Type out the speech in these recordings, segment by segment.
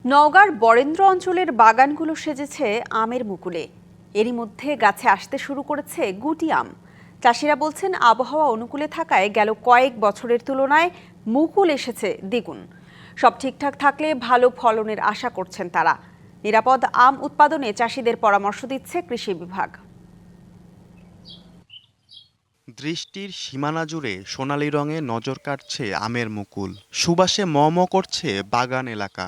নওগাঁর বরেন্দ্র অঞ্চলের বাগানগুলো সেজেছে আমের মুকুলে। এরই মধ্যে গাছে আসতে শুরু করেছে গুটি আম। চাষিরা বলছেন আবহাওয়া অনুকূলে থাকায় গেল কয়েক বছরের তুলনায় মুকুল এসেছে দ্বিগুণ। সব ঠিকঠাক থাকলে ভালো ফলনের আশা করছেন তারা। নিরাপদ আম উৎপাদনে চাষিদের পরামর্শ দিচ্ছে কৃষি বিভাগ। দৃষ্টির সীমানা জুড়ে সোনালি রঙে নজর কাটছে আমের মুকুল। সুবাসে ম ম করছে বাগান এলাকা।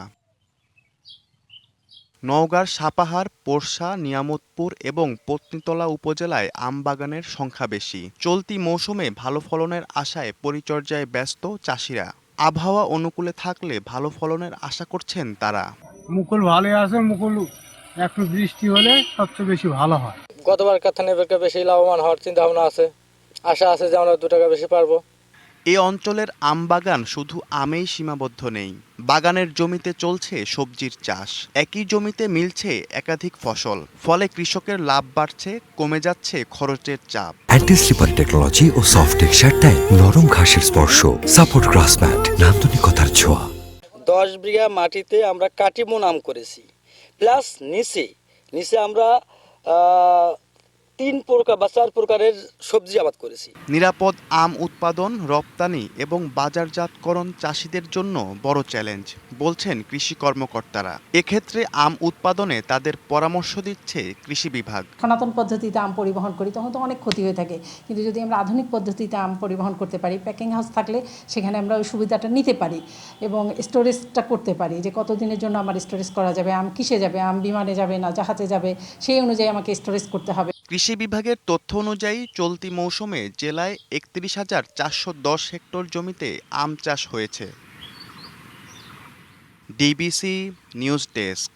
নওগাঁর সাপাহার, পোরশা, নিয়ামতপুর এবং পত্নীতলা উপজেলায় আম বাগানের সংখ্যা বেশি। চলতি মৌসুমে ভালো ফলনের আশায় পরিচর্যায় ব্যস্ত চাষিরা। আবহাওয়া অনুকূলে থাকলে ভালো ফলনের আশা করছেন তারা। মুকুল ভালো আছে, মুকুল একটু বৃষ্টি হলে সবচেয়ে বেশি ভালো হয়। গতবার থেকে এবারকে বেশি লাভবান হওয়ার চিন্তা ভাবনা আছে। আশা আছে যে আমরা 2 টাকা বেশি পারবো। এ অঞ্চলের আম বাগান শুধু আমেই সীমাবদ্ধ নেই। বাগানের জমিতে চলছে সবজির চাষ। একই জমিতে মিলছে একাধিক ফসল। ফলে কৃষকের লাভ বাড়ছে, কমে যাচ্ছে খরচের চাপ। অ্যান্টি স্লিপারি টেকনোলজি ও সফট টেক্সচারটাই নরম ঘাসের স্পর্শ, সাপোর্ট গ্রাস ম্যাট, নান্দনিকতার ছোঁয়া। 10 বিঘা মাটিতে আমরা কাটিমন আম করেছি, প্লাস নিচে আমরা 3 প্রকার বা 4 প্রকারের সবজি আবাদ করেছি। নিরাপদ আম উৎপাদন, রপ্তানি এবং বাজারজাতকরণ চাষিদের জন্য বড় চ্যালেঞ্জ বলছেন কৃষি কর্মকর্তারা। এক্ষেত্রে আম উৎপাদনে তাদের পরামর্শ দিচ্ছে কৃষি বিভাগ। সনাতন পদ্ধতিতে আম পরিবহন করি তখন তো অনেক ক্ষতি হয়ে থাকে, কিন্তু যদি আমরা আধুনিক পদ্ধতিতে আম পরিবহন করতে পারি, প্যাকিং হাউস থাকলে সেখানে আমরা ওই সুবিধাটা নিতে পারি এবং স্টোরেজটা করতে পারি যে কতদিনের জন্য আমার স্টোরেজ করা যাবে, আম কিসে যাবে, আম বিমানে যাবে না জাহাজে যাবে, সেই অনুযায়ী আমাকে স্টোরেজ করতে হবে। কৃষি বিভাগের তথ্য অনুযায়ী চলতি মৌসুমে জেলায় 31,410 হেক্টর জমিতে আম চাষ হয়েছে। DBC news desk.